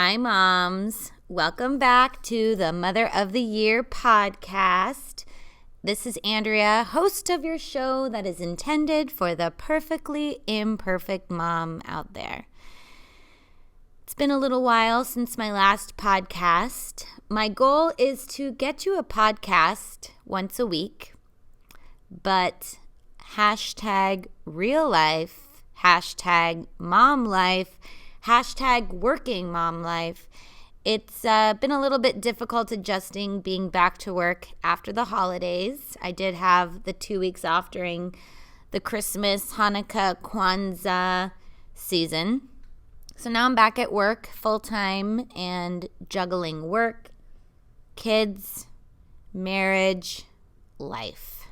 Hi, moms. Welcome back to the Mother of the Year podcast. This is Andrea, host of your show that is intended for the perfectly imperfect mom out there. It's been a little while since my last podcast. My goal is to get you a podcast once a week, but hashtag real life, hashtag mom life, hashtag working mom life. It's been a little bit difficult adjusting being back to work after the holidays. I did have the 2 weeks off during the Christmas, Hanukkah, Kwanzaa season. So now I'm back at work full-time and juggling work, kids, marriage, life.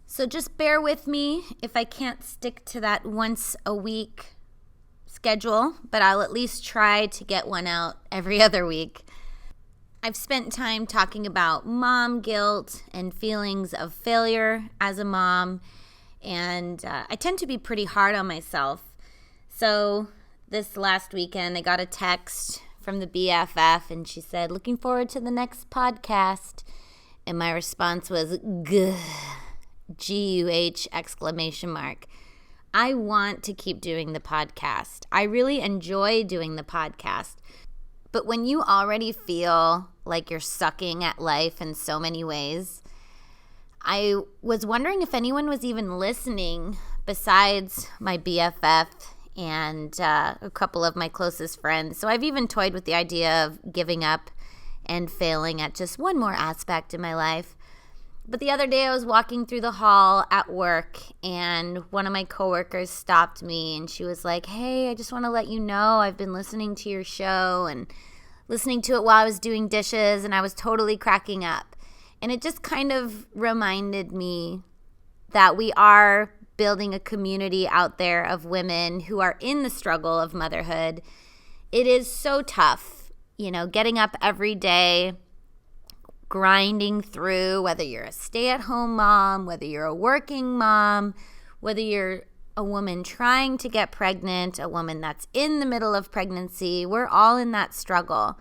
So just bear with me if I can't stick to that once a week schedule, but I'll at least try to get one out every other week. I've spent time talking about mom guilt and feelings of failure as a mom, and I tend to be pretty hard on myself. So this last weekend, I got a text from the BFF, and she said, "Looking forward to the next podcast." And my response was, "Guh, G-U-H exclamation mark. I want to keep doing the podcast. I really enjoy doing the podcast. But when you already feel like you're sucking at life in so many ways, I was wondering if anyone was even listening besides my BFF and a couple of my closest friends. So I've even toyed with the idea of giving up and failing at just one more aspect in my life. But the other day I was walking through the hall at work, and one of my coworkers stopped me, and she was like, "Hey, I just want to let you know I've been listening to your show and listening to it while I was doing dishes, and I was totally cracking up." And it just kind of reminded me that we are building a community out there of women who are in the struggle of motherhood. It is so tough, getting up every day, grinding through, whether you're a stay-at-home mom, whether you're a working mom, whether you're a woman trying to get pregnant, a woman that's in the middle of pregnancy. We're all in that struggle.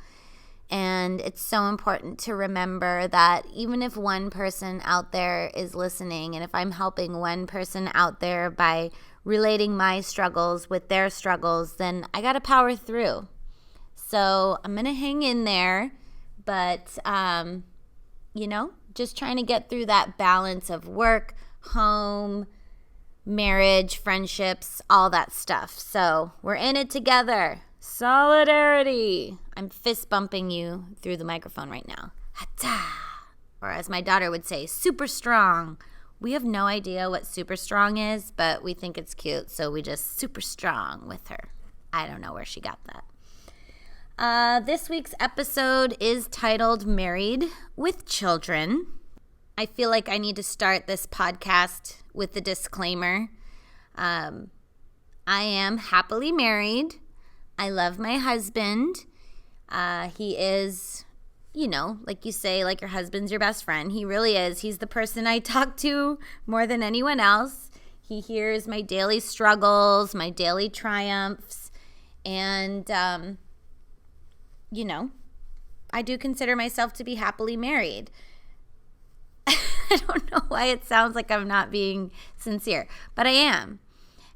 And it's so important to remember that even if one person out there is listening, and if I'm helping one person out there by relating my struggles with their struggles, then I got to power through. So I'm going to hang in there, but just trying to get through that balance of work, home, marriage, friendships, all that stuff. So we're in it together. Solidarity. I'm fist bumping you through the microphone right now. Ha-ta. Or as my daughter would say, super strong. We have no idea what super strong is, but we think it's cute, so we just super strong with her. I don't know where she got that. This week's episode is titled Married with Children. I feel like I need to start this podcast with the disclaimer. I am happily married. I love my husband. He is, like you say, like your husband's your best friend. He really is. He's the person I talk to more than anyone else. He hears my daily struggles, my daily triumphs, and I do consider myself to be happily married. I don't know why it sounds like I'm not being sincere, but I am.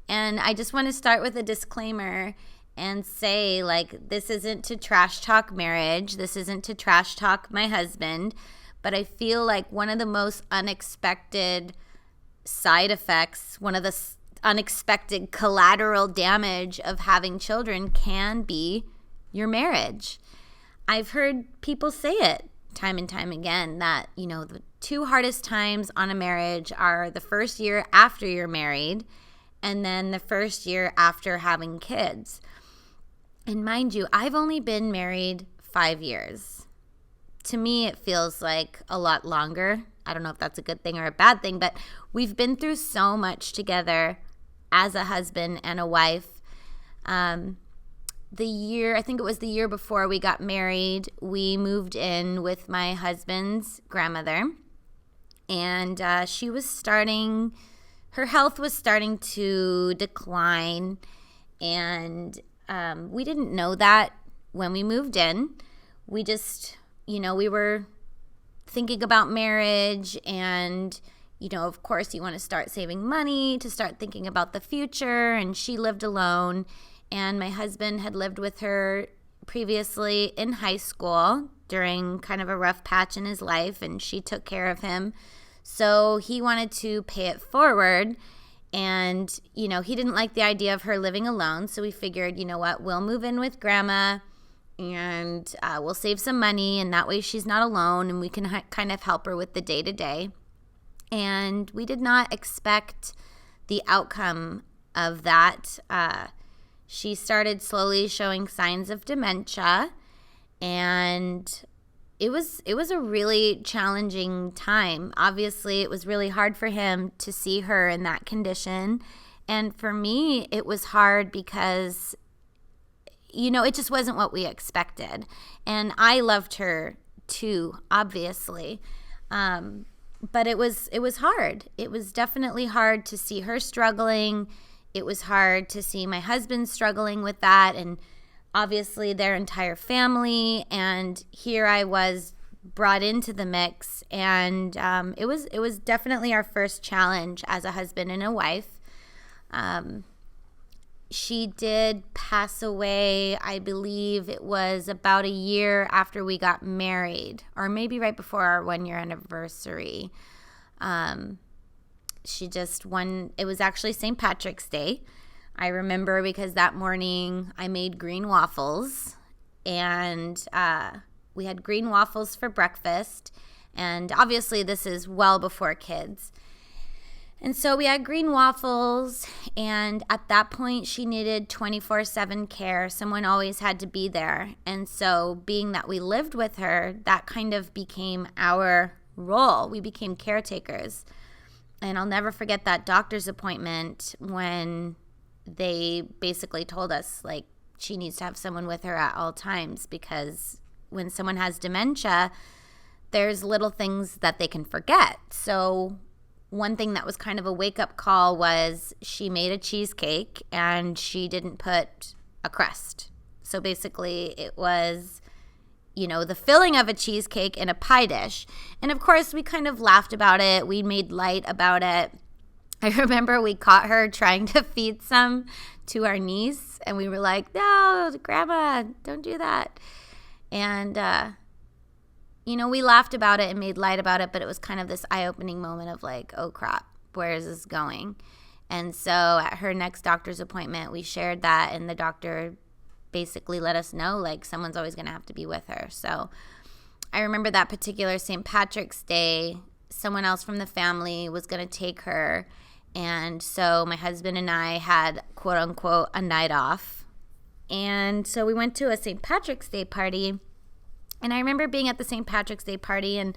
And I just want to start with a disclaimer and say, this isn't to trash talk marriage. This isn't to trash talk my husband. But I feel like one of the most unexpected side effects, one of the unexpected collateral damage of having children can be your marriage. I've heard people say it time and time again that, the two hardest times on a marriage are the first year after you're married and then the first year after having kids. And mind you, I've only been married 5 years. To me, it feels like a lot longer. I don't know if that's a good thing or a bad thing, but we've been through so much together as a husband and a wife. I think it was the year before we got married, we moved in with my husband's grandmother, and her health was starting to decline, and we didn't know that when we moved in, we just, we were thinking about marriage and, of course you want to start saving money to start thinking about the future. And she lived alone, and my husband had lived with her previously in high school during kind of a rough patch in his life, and she took care of him. So he wanted to pay it forward, and, he didn't like the idea of her living alone. So we figured, we'll move in with Grandma, and we'll save some money, and that way she's not alone, and we can kind of help her with the day-to-day. And we did not expect the outcome of that. She started slowly showing signs of dementia, and it was a really challenging time. Obviously, it was really hard for him to see her in that condition, and for me, it was hard because it just wasn't what we expected. And I loved her too, obviously. But it was hard. It was definitely hard to see her struggling. It was hard to see my husband struggling with that, and obviously their entire family. And here I was brought into the mix, and it was definitely our first challenge as a husband and a wife. She did pass away, I believe it was about a year after we got married, or maybe right before our 1-year anniversary. It was actually St. Patrick's Day. I remember because that morning I made green waffles, and we had green waffles for breakfast. And obviously this is well before kids. And so we had green waffles, and at that point she needed 24/7 care. Someone always had to be there. And so being that we lived with her, that kind of became our role. We became caretakers. And I'll never forget that doctor's appointment when they basically told us, like, she needs to have someone with her at all times, because when someone has dementia, there's little things that they can forget. So one thing that was kind of a wake-up call was she made a cheesecake and she didn't put a crust. So basically it was, the filling of a cheesecake in a pie dish. And of course we kind of laughed about it. We made light about it. I remember we caught her trying to feed some to our niece, and we were like, "No, Grandma, don't do that." And we laughed about it and made light about it, but it was kind of this eye-opening moment of like, oh crap, where is this going? And so at her next doctor's appointment, we shared that, and the doctor basically let us know, like, someone's always going to have to be with her. So I remember that particular St. Patrick's Day, someone else from the family was going to take her, and so my husband and I had, quote-unquote, a night off. And so we went to a St. Patrick's Day party. And I remember being at the St. Patrick's Day party, and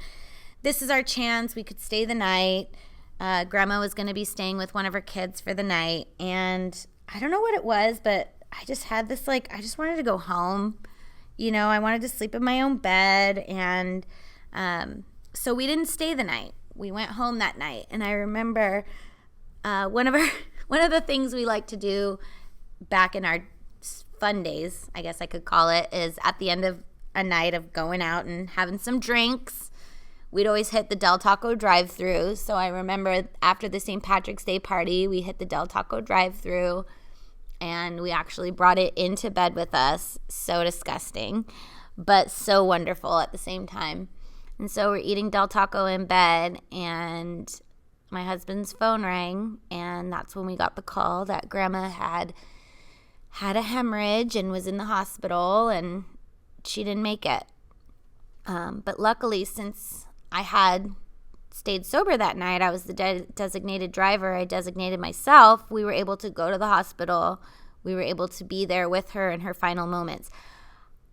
this is our chance. We could stay the night. Grandma was going to be staying with one of her kids for the night. And I don't know what it was, but I just had this, I just wanted to go home. I wanted to sleep in my own bed. And so we didn't stay the night. We went home that night. And I remember one of the things we like to do back in our fun days, I guess I could call it, is at the end of a night of going out and having some drinks, we'd always hit the Del Taco drive-thru. So I remember after the St. Patrick's Day party, we hit the Del Taco drive-thru, and we actually brought it into bed with us. So disgusting, but so wonderful at the same time. And so we're eating Del Taco in bed, and my husband's phone rang, and that's when we got the call that Grandma had a hemorrhage and was in the hospital, and she didn't make it. But luckily, since I had stayed sober that night, I was the designated driver. I designated myself. We were able to go to the hospital. We were able to be there with her in her final moments.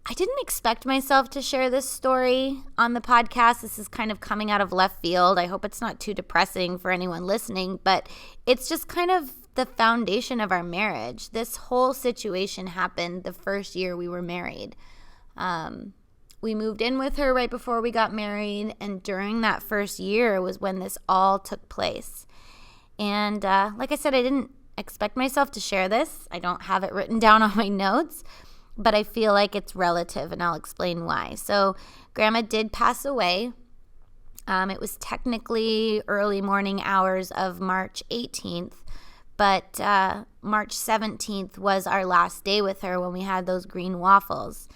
I didn't expect myself to share this story on the podcast. This is kind of coming out of left field. I hope it's not too depressing for anyone listening, but it's just kind of the foundation of our marriage. This whole situation happened the first year we were married. We moved in with her right before we got married, and during that first year was when this all took place. And like I said, I didn't expect myself to share this. I don't have it written down on my notes, but I feel like it's relative, and I'll explain why. So Grandma did pass away. It was technically early morning hours of March 18th, but March 17th was our last day with her when we had those green waffles.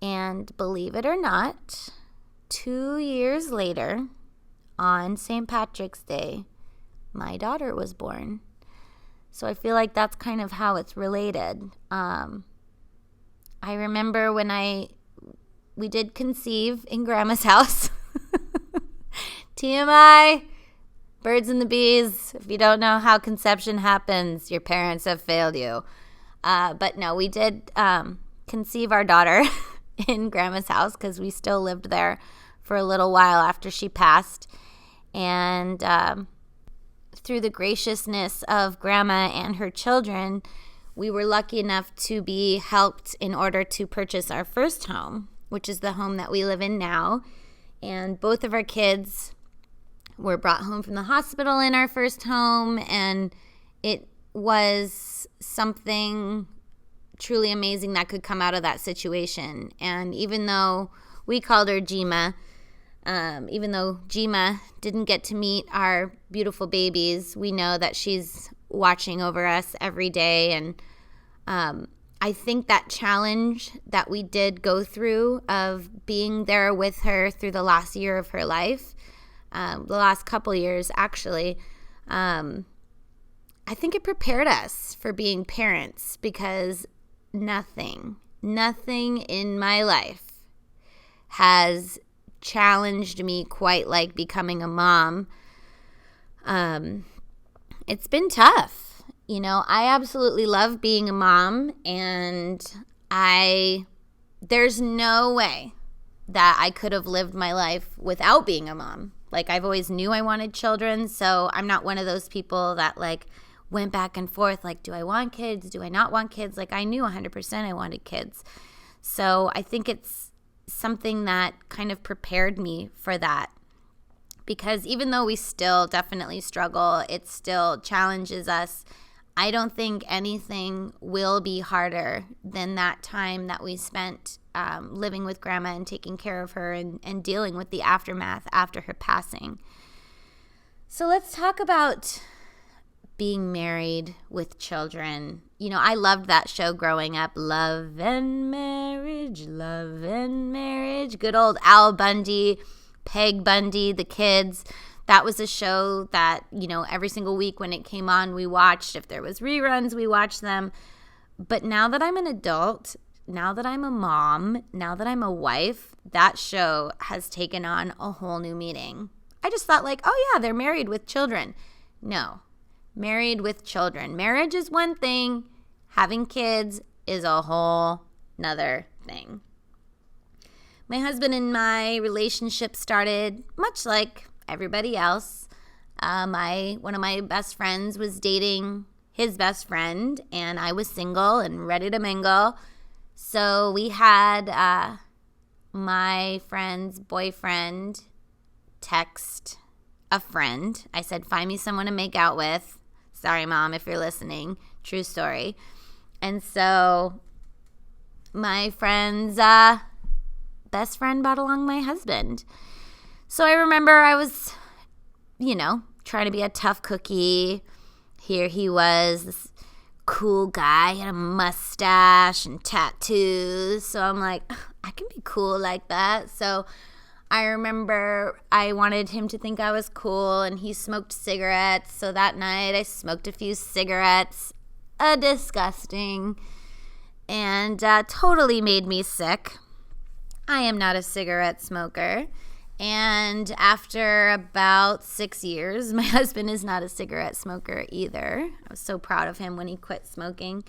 And believe it or not, 2 years later, on St. Patrick's Day, my daughter was born. So I feel like that's kind of how it's related. I remember when we did conceive in Grandma's house. TMI, birds and the bees. If you don't know how conception happens, your parents have failed you. But no, we did conceive our daughter in Grandma's house because we still lived there for a little while after she passed. And through the graciousness of Grandma and her children, we were lucky enough to be helped in order to purchase our first home, which is the home that we live in now. And both of our kids were brought home from the hospital in our first home, and it was something truly amazing that could come out of that situation. And even though we called her Jima, even though Jima didn't get to meet our beautiful babies, we know that she's watching over us every day. And I think that challenge that we did go through of being there with her through the last year of her life, the last couple years actually, I think it prepared us for being parents, because nothing in my life has challenged me quite like becoming a mom. It's been tough. I absolutely love being a mom, and there's no way that I could have lived my life without being a mom. Like, I've always knew I wanted children, so I'm not one of those people that went back and forth, do I want kids? Do I not want kids? I knew 100% I wanted kids. So I think it's something that kind of prepared me for that, because even though we still definitely struggle, it still challenges us. I don't think anything will be harder than that time that we spent living with Grandma and taking care of her and dealing with the aftermath after her passing. So let's talk about being married with children. I loved that show growing up. Love and Marriage, Love and Marriage. Good old Al Bundy, Peg Bundy, the kids. That was a show that, every single week when it came on, we watched. If there was reruns, we watched them. But now that I'm an adult, now that I'm a mom, now that I'm a wife, that show has taken on a whole new meaning. I just thought oh yeah, they're married with children. No, married with children. Marriage is one thing. Having kids is a whole nother thing. My husband and my relationship started much like everybody else. One of my best friends was dating his best friend, and I was single and ready to mingle. So we had my friend's boyfriend text a friend. I said, find me someone to make out with. Sorry, Mom, if you're listening. True story. And so my friend's best friend brought along my husband. So I remember I was, trying to be a tough cookie. Here he was, this cool guy, he had a mustache and tattoos. So I'm like, I can be cool like that. So I remember I wanted him to think I was cool, and he smoked cigarettes. So that night I smoked a few cigarettes. Disgusting. And totally made me sick. I am not a cigarette smoker. And after about 6 years, my husband is not a cigarette smoker either. I was so proud of him when he quit smoking.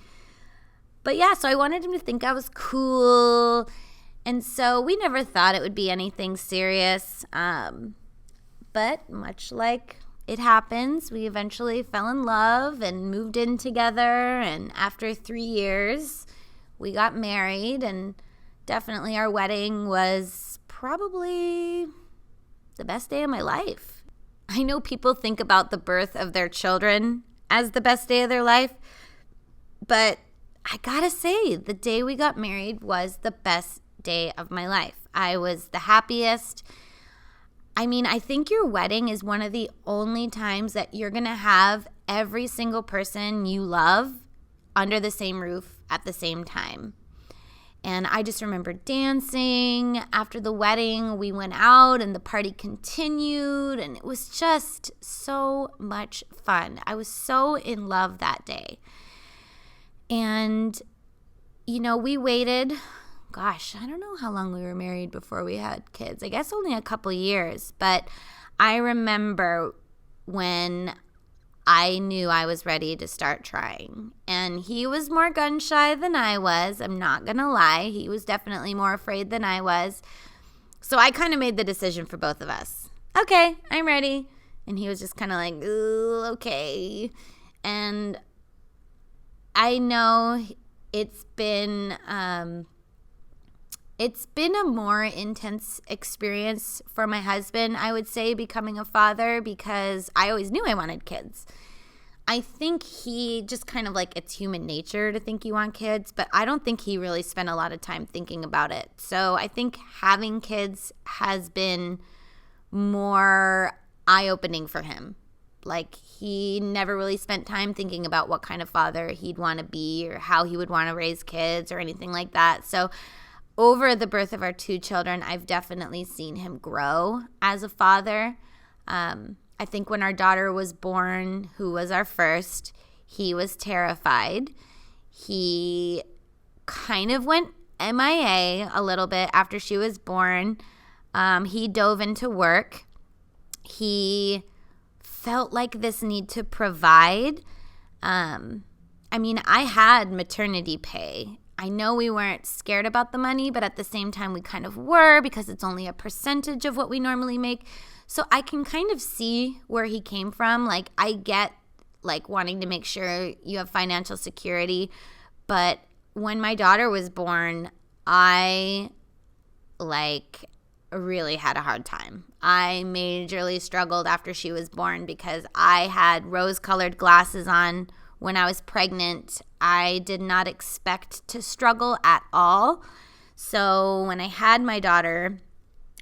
But yeah, so I wanted him to think I was cool. And so we never thought it would be anything serious. But much like it happens, we eventually fell in love and moved in together. And after 3 years, we got married. And definitely our wedding was probably the best day of my life. I know people think about the birth of their children as the best day of their life, but I gotta say, the day we got married was the best day of my life. I was the happiest. I mean, I think your wedding is one of the only times that you're gonna have every single person you love under the same roof at the same time. And I just remember dancing. After the wedding, we went out and the party continued, and it was just so much fun. I was so in love that day. And, we waited, gosh, I don't know how long we were married before we had kids. I guess only a couple years. But I remember when I knew I was ready to start trying. And he was more gun shy than I was. I'm not going to lie. He was definitely more afraid than I was. So I kind of made the decision for both of us. Okay, I'm ready. And he was just kind of like, ooh, okay. And I know it's been a more intense experience for my husband, I would say, becoming a father, because I always knew I wanted kids. I think he just kind of like, it's human nature to think you want kids, but I don't think he really spent a lot of time thinking about it. So I think having kids has been more eye-opening for him. Like, he never really spent time thinking about what kind of father he'd want to be or how he would want to raise kids or anything like that. So over the birth of our 2 children, I've definitely seen him grow as a father. I think when our daughter was born, who was our first, he was terrified. He kind of went MIA a little bit after she was born. He dove into work. He felt like this need to provide. I had maternity pay. I know we weren't scared about the money, but at the same time we kind of were, because it's only a percentage of what we normally make. So I can kind of see where he came from. Like, I get like wanting to make sure you have financial security, but when my daughter was born, I really had a hard time. I majorly struggled after she was born because I had rose-colored glasses on when I was pregnant. I did not expect to struggle at all. So when I had my daughter,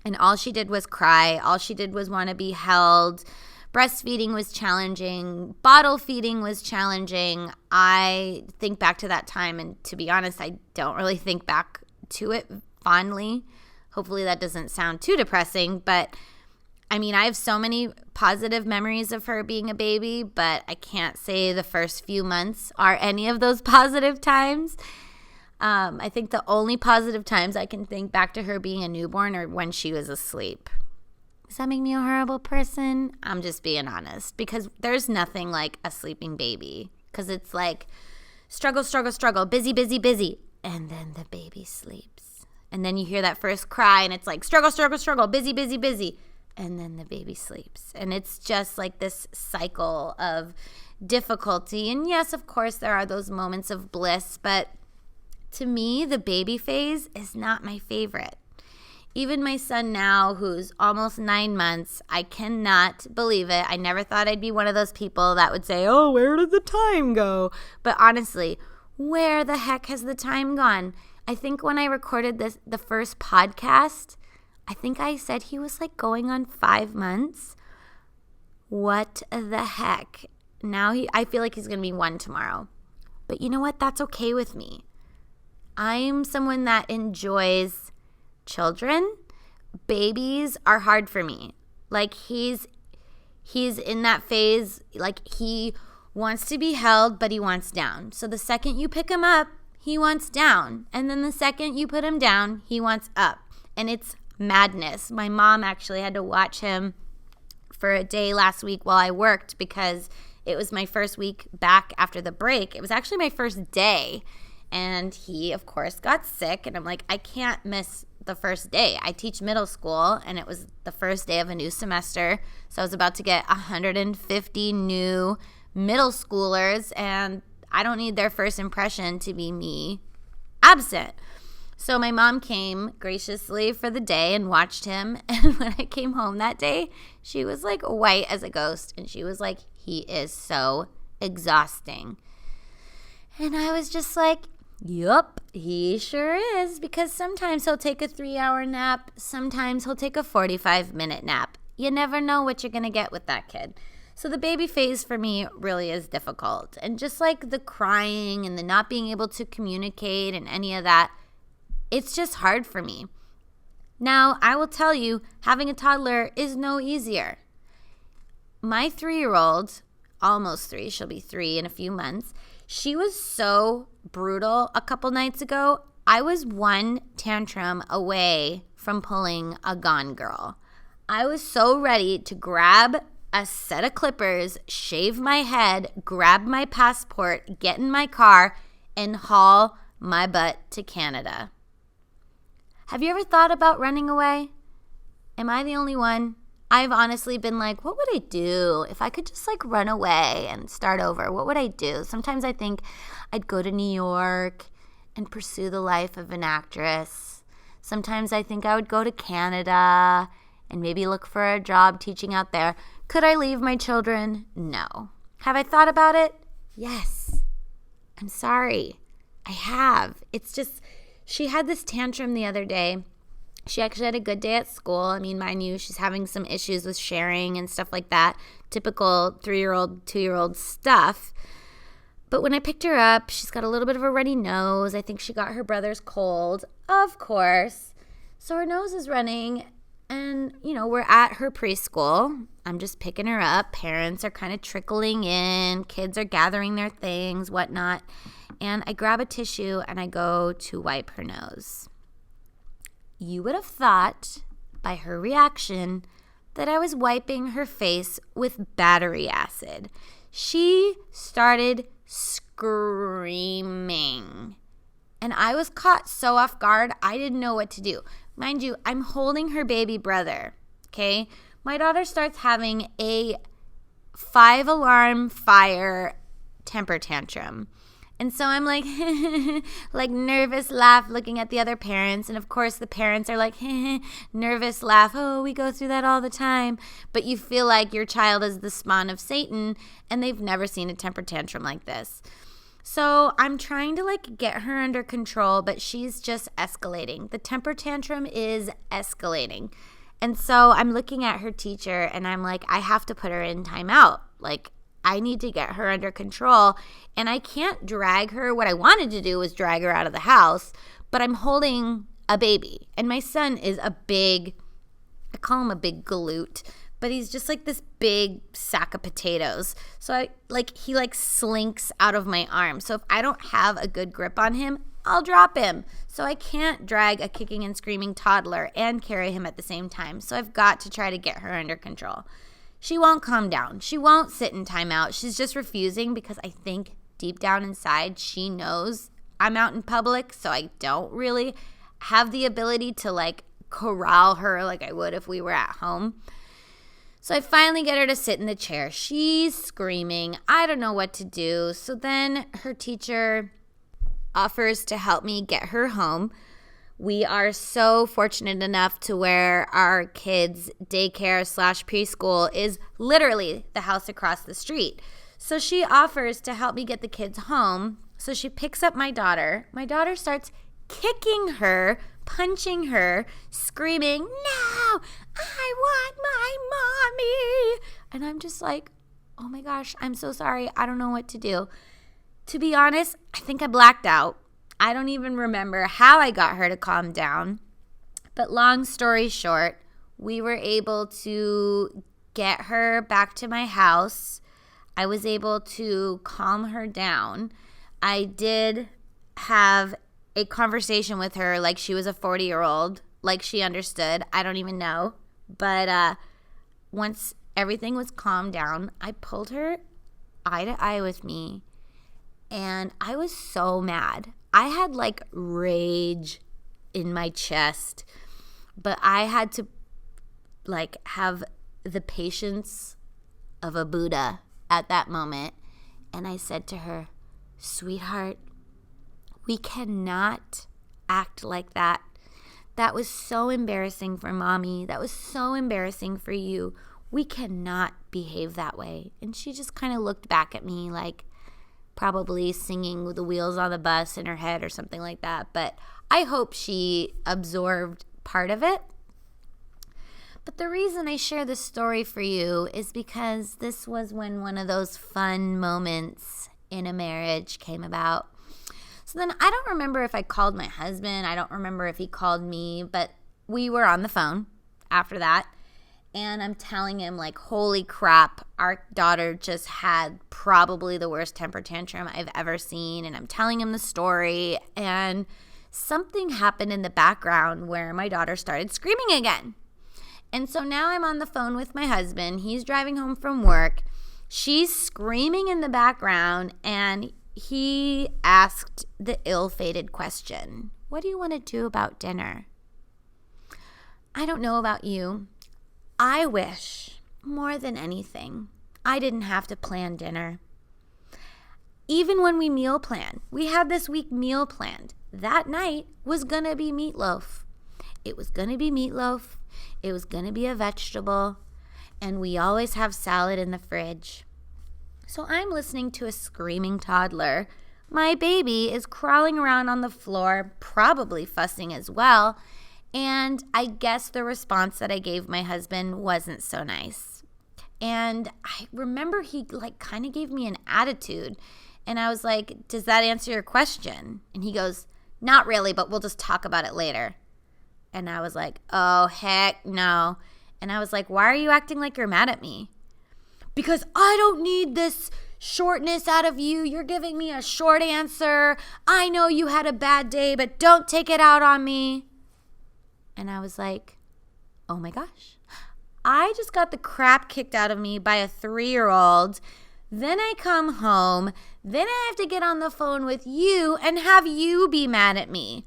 and all she did was cry, all she did was want to be held, breastfeeding was challenging, bottle feeding was challenging. I think back to that time, and to be honest, I don't really think back to it fondly. Hopefully that doesn't sound too depressing, but I have so many positive memories of her being a baby, but I can't say the first few months are any of those positive times. I think the only positive times I can think back to her being a newborn are when she was asleep. Does that make me a horrible person? I'm just being honest, because there's nothing like a sleeping baby, because it's like struggle, struggle, struggle, busy, busy, busy, and then the baby sleeps. And then you hear that first cry, and it's like struggle, struggle, struggle, busy, busy, busy, and then the baby sleeps. And it's just like this cycle of difficulty. And yes, of course, there are those moments of bliss, but to me, the baby phase is not my favorite. Even my son now, who's almost 9 months, I cannot believe it. I never thought I'd be one of those people that would say, oh, where did the time go? But honestly, where the heck has the time gone? I think when I recorded the first podcast, I think I said he was like going on 5 months. What the heck? Now I feel like he's going to be 1 tomorrow. But you know what? That's okay with me. I'm someone that enjoys children. Babies are hard for me. Like, he's in that phase, like, he wants to be held, but he wants down. So the second you pick him up, he wants down. And then the second you put him down, he wants up. And it's madness. My mom actually had to watch him for a day last week while I worked, because it was my first week back after the break. It was actually my first day. And he, of course, got sick. And I'm like, I can't miss the first day. I teach middle school, and it was the first day of a new semester. So I was about to get 150 new middle schoolers, and I don't need their first impression to be me absent. So my mom came graciously for the day and watched him. And when I came home that day, she was like white as a ghost. And she was like, he is so exhausting. And I was just like, Yup, he sure is, because sometimes he'll take a 3-hour nap, sometimes he'll take a 45-minute nap. You never know what you're going to get with that kid. So the baby phase for me really is difficult. And just like the crying and the not being able to communicate and any of that, it's just hard for me. Now, I will tell you, having a toddler is no easier. My 3-year-old, almost 3, she'll be 3 in a few months, she was so brutal a couple nights ago. I was one tantrum away from pulling a Gone Girl. I was so ready to grab a set of clippers, shave my head, grab my passport, get in my car, and haul my butt to Canada. Have you ever thought about running away? Am I the only one? I've honestly been like, what would I do if I could just like run away and start over? What would I do? Sometimes I think I'd go to New York and pursue the life of an actress. Sometimes I think I would go to Canada and maybe look for a job teaching out there. Could I leave my children? No. Have I thought about it? Yes. I'm sorry. I have. It's just, she had this tantrum the other day. She actually had a good day at school. I mean, mind you, she's having some issues with sharing and stuff like that. Typical 3-year-old, 2-year-old stuff. But when I picked her up, she's got a little bit of a runny nose. I think she got her brother's cold, of course. So her nose is running. And, you know, we're at her preschool. I'm just picking her up. Parents are kind of trickling in. Kids are gathering their things, whatnot. And I grab a tissue and I go to wipe her nose. You would have thought by her reaction that I was wiping her face with battery acid. She started screaming. And I was caught so off guard, I didn't know what to do. Mind you, I'm holding her baby brother, okay? My daughter starts having a 5-alarm fire temper tantrum. And so I'm like, like nervous laugh looking at the other parents. And of course the parents are like, nervous laugh. Oh, we go through that all the time. But you feel like your child is the spawn of Satan and they've never seen a temper tantrum like this. So I'm trying to like get her under control, but she's just escalating. The temper tantrum is escalating. And so I'm looking at her teacher and I'm like, I have to put her in timeout. Like, I need to get her under control and I can't drag her. What I wanted to do was drag her out of the house, but I'm holding a baby. And my son is a big, I call him a big galoot, but he's just like this big sack of potatoes. So he slinks out of my arm. So if I don't have a good grip on him, I'll drop him. So I can't drag a kicking and screaming toddler and carry him at the same time. So I've got to try to get her under control. She won't calm down. She won't sit in timeout. She's just refusing because I think deep down inside she knows I'm out in public, so I don't really have the ability to like corral her like I would if we were at home. So I finally get her to sit in the chair. She's screaming. I don't know what to do. So then her teacher offers to help me get her home. We are so fortunate enough to where our kids' daycare / preschool is literally the house across the street. So she offers to help me get the kids home. So she picks up my daughter. My daughter starts kicking her, punching her, screaming, "No, I want my mommy." And I'm just like, oh my gosh, I'm so sorry. I don't know what to do. To be honest, I think I blacked out. I don't even remember how I got her to calm down. But long story short, we were able to get her back to my house. I was able to calm her down. I did have a conversation with her like she was a 40-year-old, like she understood. I don't even know. But once everything was calmed down, I pulled her eye to eye with me. And I was so mad. I had like rage in my chest, but I had to like have the patience of a Buddha at that moment. And I said to her, "Sweetheart, we cannot act like that. That was so embarrassing for mommy. That was so embarrassing for you. We cannot behave that way." And she just kind of looked back at me like, probably singing the wheels on the bus in her head or something like that. But I hope she absorbed part of it. But the reason I share this story for you is because this was when one of those fun moments in a marriage came about. So then I don't remember if I called my husband. I don't remember if he called me, but we were on the phone after that. And I'm telling him, like, holy crap, our daughter just had probably the worst temper tantrum I've ever seen. And I'm telling him the story. And something happened in the background where my daughter started screaming again. And so now I'm on the phone with my husband. He's driving home from work. She's screaming in the background, and he asked the ill-fated question, what do you want to do about dinner? I don't know about you. I wish, more than anything, I didn't have to plan dinner. Even when we meal plan, we had this week meal planned. That night was going to be meatloaf. It was going to be meatloaf. It was going to be a vegetable, and we always have salad in the fridge. So I'm listening to a screaming toddler. My baby is crawling around on the floor, probably fussing as well, and I guess the response that I gave my husband wasn't so nice. And I remember he kind of gave me an attitude, and I was like, does that answer your question? And he goes, not really, but we'll just talk about it later. And I was like, oh, heck no. And I was like, why are you acting like you're mad at me? Because I don't need this shortness out of you. You're giving me a short answer. I know you had a bad day, but don't take it out on me. And I was like, oh my gosh. I just got the crap kicked out of me by a 3-year-old. Then I come home. Then I have to get on the phone with you and have you be mad at me.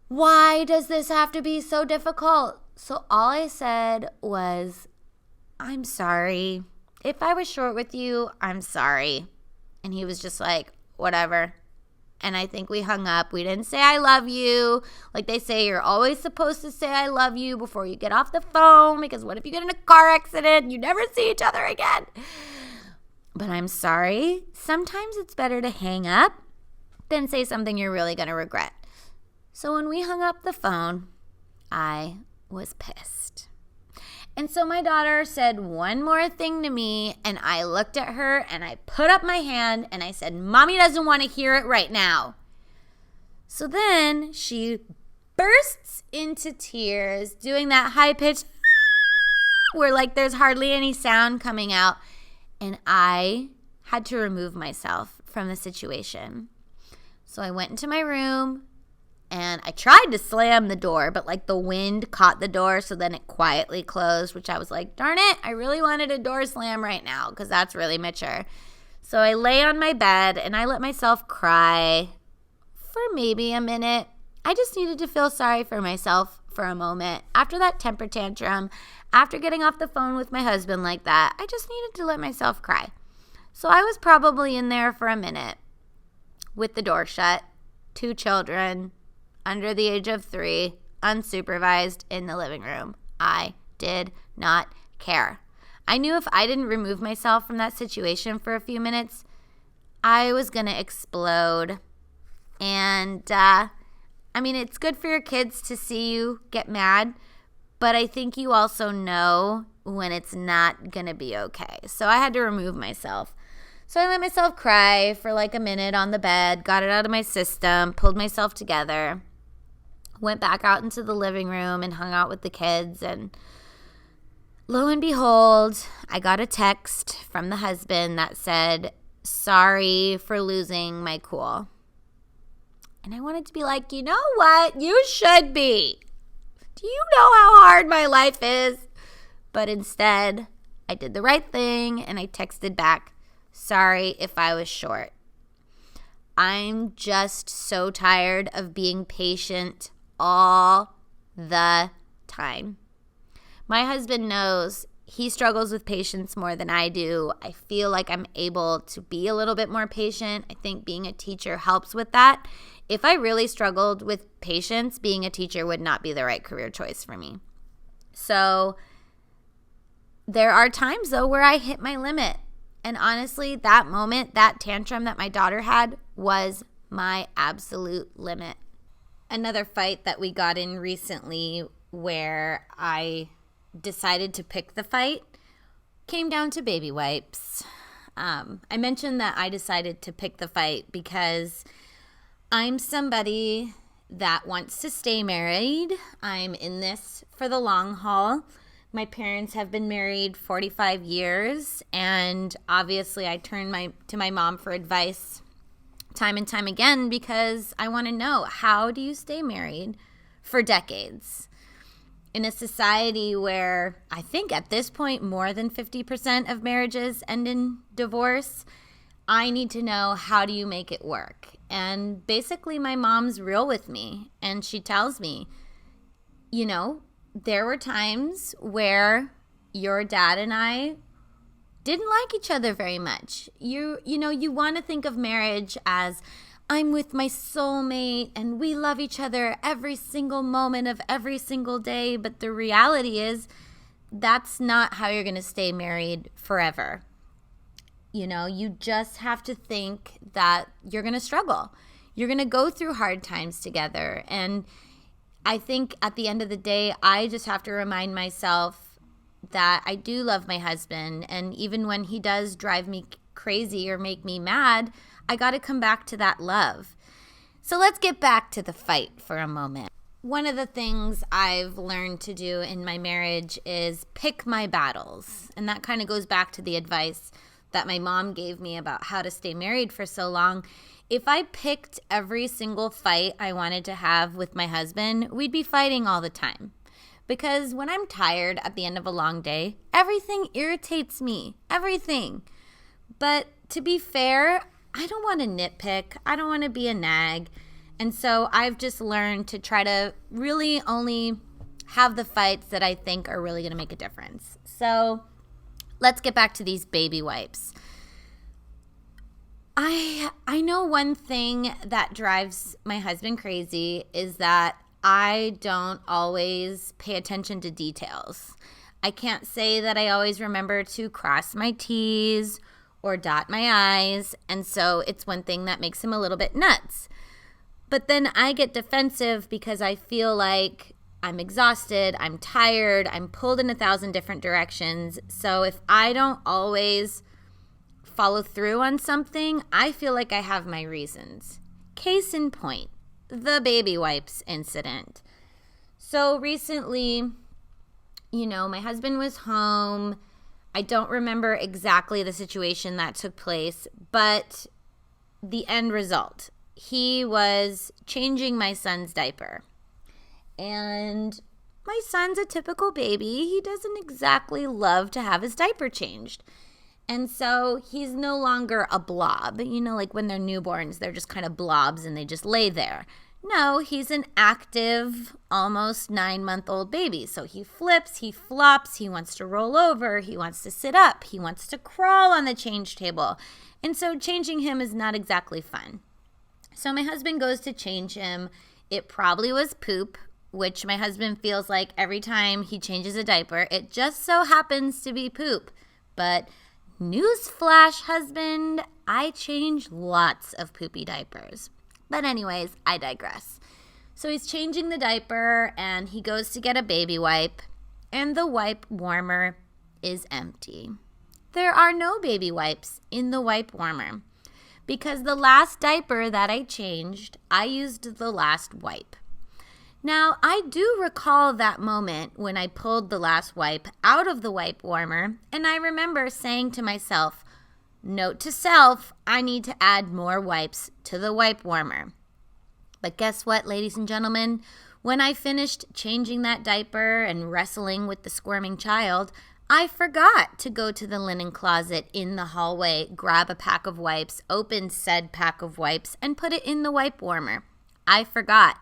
Why does this have to be so difficult? So all I said was, I'm sorry. If I was short with you, I'm sorry. And he was just like, whatever. And I think we hung up. We didn't say I love you. Like they say, you're always supposed to say I love you before you get off the phone, because what if you get in a car accident and you never see each other again? But I'm sorry. Sometimes it's better to hang up than say something you're really going to regret. So when we hung up the phone, I was pissed. And so my daughter said one more thing to me, and I looked at her and I put up my hand and I said, Mommy doesn't want to hear it right now. So then she bursts into tears, doing that high-pitched where like there's hardly any sound coming out. And I had to remove myself from the situation. So I went into my room. And I tried to slam the door, but like the wind caught the door, so then it quietly closed, which I was like, darn it, I really wanted a door slam right now because that's really mature. So I lay on my bed and I let myself cry for maybe a minute. I just needed to feel sorry for myself for a moment. After that temper tantrum, after getting off the phone with my husband like that, I just needed to let myself cry. So I was probably in there for a minute with the door shut, 2 children, under the age of 3, unsupervised in the living room. I did not care. I knew if I didn't remove myself from that situation for a few minutes, I was going to explode. And, it's good for your kids to see you get mad, but I think you also know when it's not going to be okay. So I had to remove myself. So I let myself cry for like a minute on the bed, got it out of my system, pulled myself together. Went back out into the living room and hung out with the kids, and lo and behold, I got a text from the husband that said, sorry for losing my cool. And I wanted to be like, you know what? You should be. Do you know how hard my life is? But instead, I did the right thing and I texted back, sorry if I was short. I'm just so tired of being patient all the time. My husband knows he struggles with patience more than I do. I feel like I'm able to be a little bit more patient. I think being a teacher helps with that. If I really struggled with patience, being a teacher would not be the right career choice for me. So there are times, though, where I hit my limit. And honestly, that moment, that tantrum that my daughter had was my absolute limit. Another fight that we got in recently where I decided to pick the fight came down to baby wipes. I mentioned that I decided to pick the fight because I'm somebody that wants to stay married. I'm in this for the long haul. My parents have been married 45 years, and obviously I turn to my mom for advice time and time again because I want to know, how do you stay married for decades? In a society where I think at this point more than 50% of marriages end in divorce, I need to know, how do you make it work? And basically my mom's real with me, and she tells me, there were times where your dad and I didn't like each other very much. You want to think of marriage as, I'm with my soulmate and we love each other every single moment of every single day. But the reality is that's not how you're going to stay married forever. You just have to think that you're going to struggle. You're going to go through hard times together. And I think at the end of the day, I just have to remind myself that I do love my husband. And even when he does drive me crazy or make me mad, I got to come back to that love. So let's get back to the fight for a moment. One of the things I've learned to do in my marriage is pick my battles. And that kind of goes back to the advice that my mom gave me about how to stay married for so long. If I picked every single fight I wanted to have with my husband, we'd be fighting all the time. Because when I'm tired at the end of a long day, everything irritates me. Everything. But to be fair, I don't want to nitpick. I don't want to be a nag. And so I've just learned to try to really only have the fights that I think are really going to make a difference. So let's get back to these baby wipes. I know one thing that drives my husband crazy is that I don't always pay attention to details. I can't say that I always remember to cross my T's or dot my I's, and so it's one thing that makes him a little bit nuts. But then I get defensive because I feel like I'm exhausted, I'm tired, I'm pulled in 1,000 different directions. So if I don't always follow through on something, I feel like I have my reasons. Case in point, the baby wipes incident. So recently, my husband was home. I don't remember exactly the situation that took place, but the end result, he was changing my son's diaper. And my son's a typical baby. He doesn't exactly love to have his diaper changed. And so he's no longer a blob. Like when they're newborns, they're just kind of blobs and they just lay there. No, he's an active, almost 9-month-old baby. So he flips, he flops, he wants to roll over, he wants to sit up, he wants to crawl on the change table. And so changing him is not exactly fun. So my husband goes to change him. It probably was poop, which my husband feels like every time he changes a diaper, it just so happens to be poop. But newsflash, husband, I change lots of poopy diapers. But anyways, I digress. So he's changing the diaper and he goes to get a baby wipe, and the wipe warmer is empty. There are no baby wipes in the wipe warmer because the last diaper that I changed, I used the last wipe. Now, I do recall that moment when I pulled the last wipe out of the wipe warmer, and I remember saying to myself, note to self, I need to add more wipes to the wipe warmer. But guess what, ladies and gentlemen? When I finished changing that diaper and wrestling with the squirming child, I forgot to go to the linen closet in the hallway, grab a pack of wipes, open said pack of wipes, and put it in the wipe warmer. I forgot.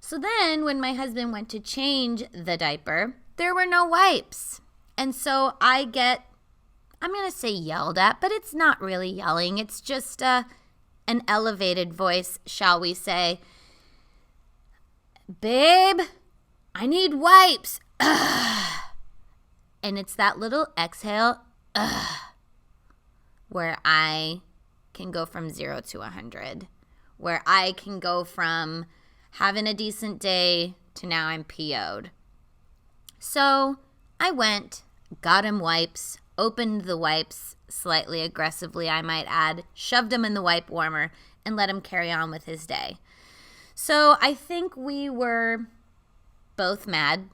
So then when my husband went to change the diaper, there were no wipes. And so I'm going to say yelled at, but it's not really yelling. It's just an elevated voice, shall we say. Babe, I need wipes. Ugh. And it's that little exhale. Ugh. where I can go from 0 to 100, where I can go from having a decent day to now I'm PO'd. So I went, got him wipes, opened the wipes slightly aggressively, I might add, shoved him in the wipe warmer, and let him carry on with his day. So I think we were both mad.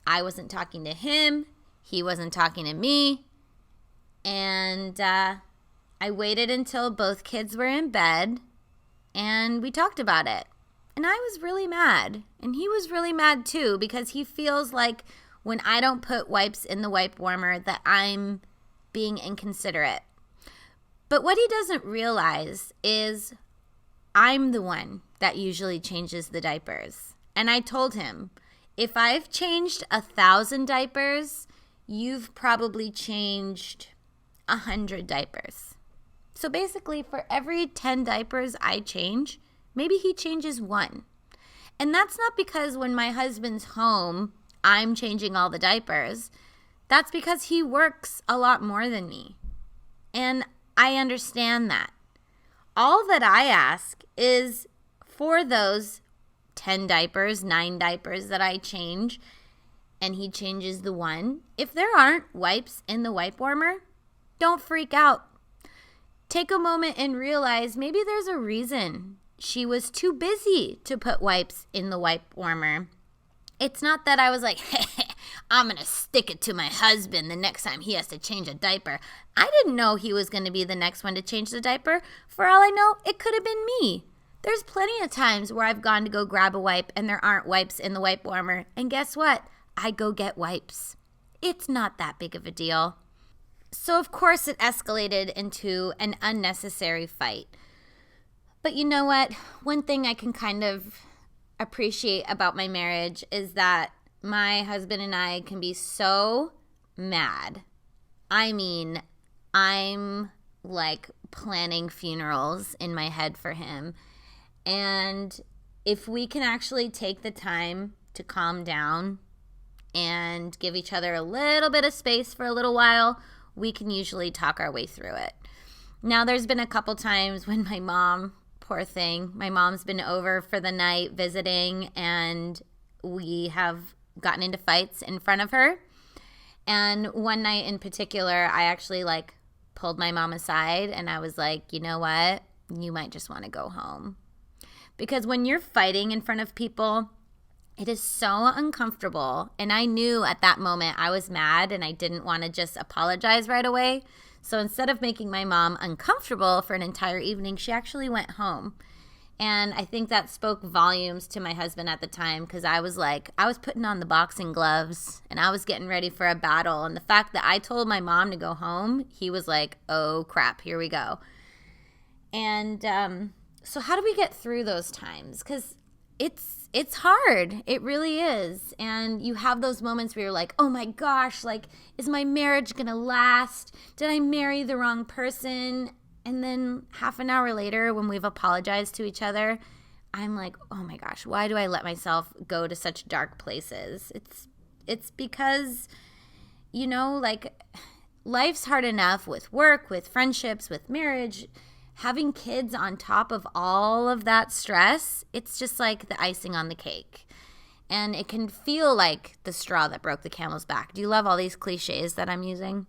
I wasn't talking to him. He wasn't talking to me. And I waited until both kids were in bed, and we talked about it. And I was really mad. And he was really mad too, because he feels like when I don't put wipes in the wipe warmer that I'm being inconsiderate. But what he doesn't realize is I'm the one that usually changes the diapers. And I told him, if I've changed 1,000 diapers, you've probably changed 100 diapers. So basically, for every 10 diapers I change, maybe he changes 1. And that's not because when my husband's home, I'm changing all the diapers. That's because he works a lot more than me. And I understand that. All that I ask is for those 10 diapers, 9 diapers that I change, and he changes the 1. If there aren't wipes in the wipe warmer, don't freak out. Take a moment and realize maybe there's a reason she was too busy to put wipes in the wipe warmer. It's not that I was like, hey, I'm going to stick it to my husband the next time he has to change a diaper. I didn't know he was going to be the next one to change the diaper. For all I know, it could have been me. There's plenty of times where I've gone to go grab a wipe and there aren't wipes in the wipe warmer. And guess what? I go get wipes. It's not that big of a deal. So, of course, it escalated into an unnecessary fight. But you know what? One thing I can kind of appreciate about my marriage is that my husband and I can be so mad. I mean, I'm like planning funerals in my head for him. And if we can actually take the time to calm down and give each other a little bit of space for a little while, we can usually talk our way through it. Now, there's been a couple times when my mom, poor thing, my mom's been over for the night visiting, and we have gotten into fights in front of her. And one night in particular, I actually pulled my mom aside and I was like, you know what? You might just want to go home. Because when you're fighting in front of people, it is so uncomfortable. And I knew at that moment I was mad and I didn't want to just apologize right away. So instead of making my mom uncomfortable for an entire evening, she actually went home. And I think that spoke volumes to my husband at the time, because I was putting on the boxing gloves and I was getting ready for a battle. And the fact that I told my mom to go home, he was like, oh crap, here we go. And so how do we get through those times? Because it's hard. It really is. And you have those moments where you're like, oh my gosh, is my marriage going to last? Did I marry the wrong person? And then half an hour later, when we've apologized to each other, I'm like, oh my gosh, why do I let myself go to such dark places? It's because, life's hard enough with work, with friendships, with marriage. Having kids on top of all of that stress, it's just like the icing on the cake. And it can feel like the straw that broke the camel's back. Do you love all these cliches that I'm using?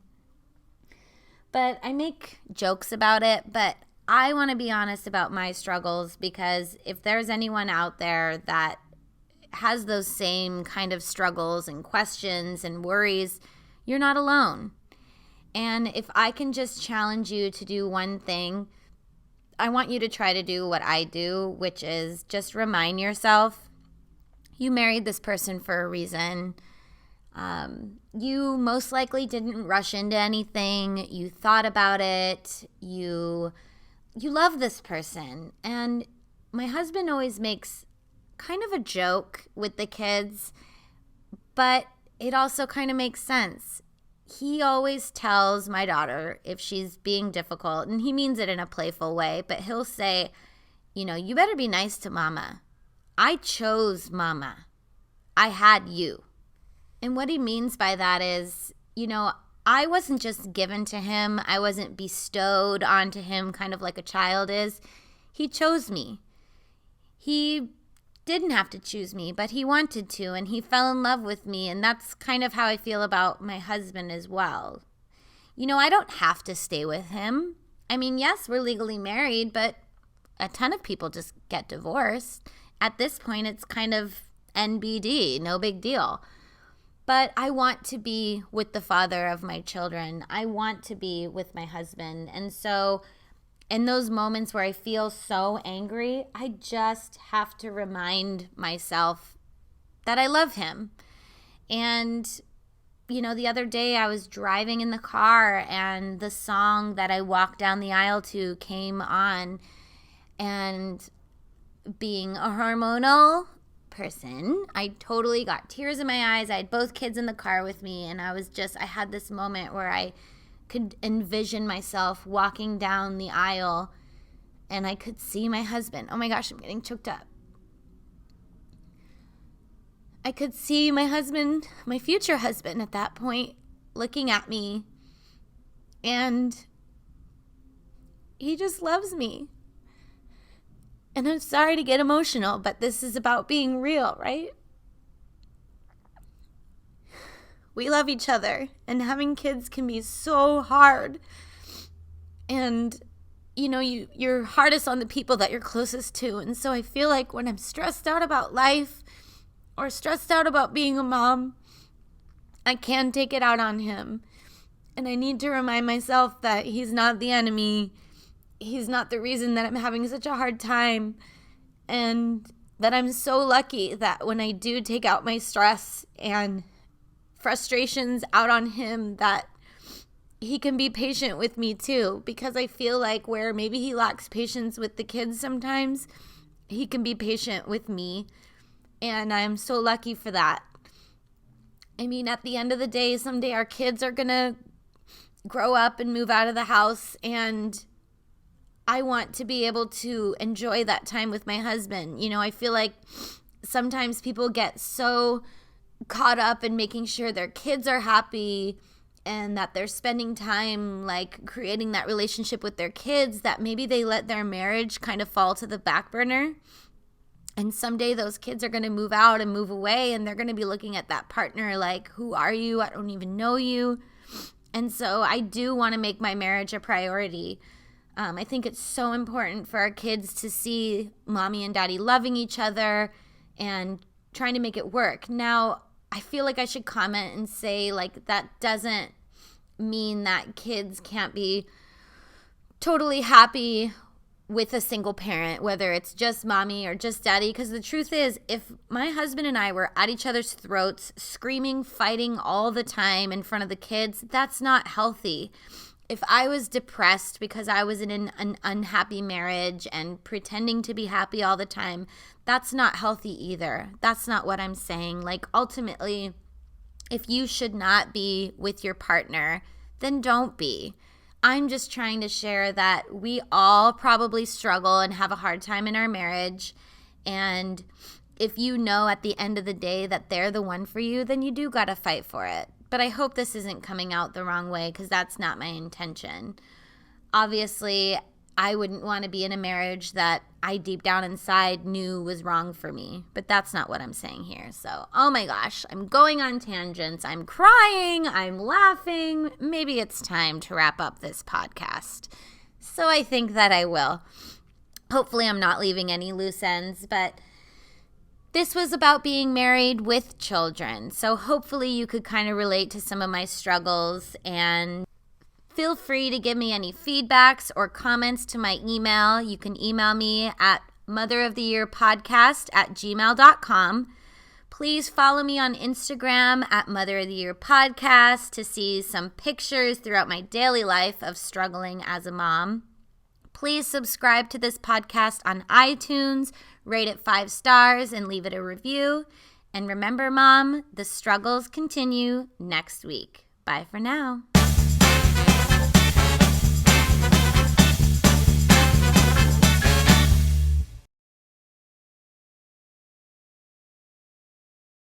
But I make jokes about it, but I want to be honest about my struggles, because if there's anyone out there that has those same kind of struggles and questions and worries, you're not alone. And if I can just challenge you to do one thing, I want you to try to do what I do, which is just remind yourself you married this person for a reason. You most likely didn't rush into anything. You thought about it. You love this person. And my husband always makes kind of a joke with the kids, but it also kind of makes sense. He always tells my daughter if she's being difficult, and he means it in a playful way, but he'll say, you better be nice to mama. I chose mama. I had you. And what he means by that is, I wasn't just given to him. I wasn't bestowed onto him kind of like a child is. He chose me. He didn't have to choose me, but he wanted to, and he fell in love with me, and that's kind of how I feel about my husband as well. I don't have to stay with him. I mean, yes, we're legally married, but a ton of people just get divorced. At this point, it's kind of NBD, no big deal. But I want to be with the father of my children. I want to be with my husband. And so in those moments where I feel so angry, I just have to remind myself that I love him. And, the other day I was driving in the car and the song that I walked down the aisle to came on. And being a hormonal person, I totally got tears in my eyes. I had both kids in the car with me, and I had this moment where I could envision myself walking down the aisle, and I could see my husband. Oh my gosh, I'm getting choked up. I could see my husband, my future husband at that point, looking at me, and he just loves me. And I'm sorry to get emotional, but this is about being real, right? We love each other, and having kids can be so hard. And, you're hardest on the people that you're closest to. And so I feel like when I'm stressed out about life or stressed out about being a mom, I can take it out on him. And I need to remind myself that he's not the enemy. He's not the reason that I'm having such a hard time, and that I'm so lucky that when I do take out my stress and frustrations out on him, that he can be patient with me too, because I feel like where maybe he lacks patience with the kids sometimes, he can be patient with me, and I'm so lucky for that. I mean, at the end of the day, someday our kids are gonna grow up and move out of the house, and I want to be able to enjoy that time with my husband. I feel like sometimes people get so caught up in making sure their kids are happy and that they're spending time like creating that relationship with their kids that maybe they let their marriage kind of fall to the back burner. And someday those kids are going to move out and move away, and they're going to be looking at that partner like, who are you? I don't even know you. And so I do want to make my marriage a priority. I think it's so important for our kids to see mommy and daddy loving each other and trying to make it work. Now, I feel like I should comment and say, like, that doesn't mean that kids can't be totally happy with a single parent, whether it's just mommy or just daddy. Because the truth is, if my husband and I were at each other's throats, screaming, fighting all the time in front of the kids, that's not healthy. If I was depressed because I was in an unhappy marriage and pretending to be happy all the time, that's not healthy either. That's not what I'm saying. Like, ultimately, if you should not be with your partner, then don't be. I'm just trying to share that we all probably struggle and have a hard time in our marriage. And if you know at the end of the day that they're the one for you, then you do got to fight for it. But I hope this isn't coming out the wrong way, because that's not my intention. Obviously, I wouldn't want to be in a marriage that I deep down inside knew was wrong for me. But that's not what I'm saying here. So, oh my gosh, I'm going on tangents. I'm crying. I'm laughing. Maybe it's time to wrap up this podcast. So I think that I will. Hopefully I'm not leaving any loose ends, but this was about being married with children. So hopefully you could kind of relate to some of my struggles, and feel free to give me any feedbacks or comments to my email. You can email me at motheroftheyearpodcast@gmail.com. Please follow me on Instagram at Mother of the Year Podcast to see some pictures throughout my daily life of struggling as a mom. Please subscribe to this podcast on iTunes, rate it 5 stars, and leave it a review. And remember, Mom, the struggles continue next week. Bye for now.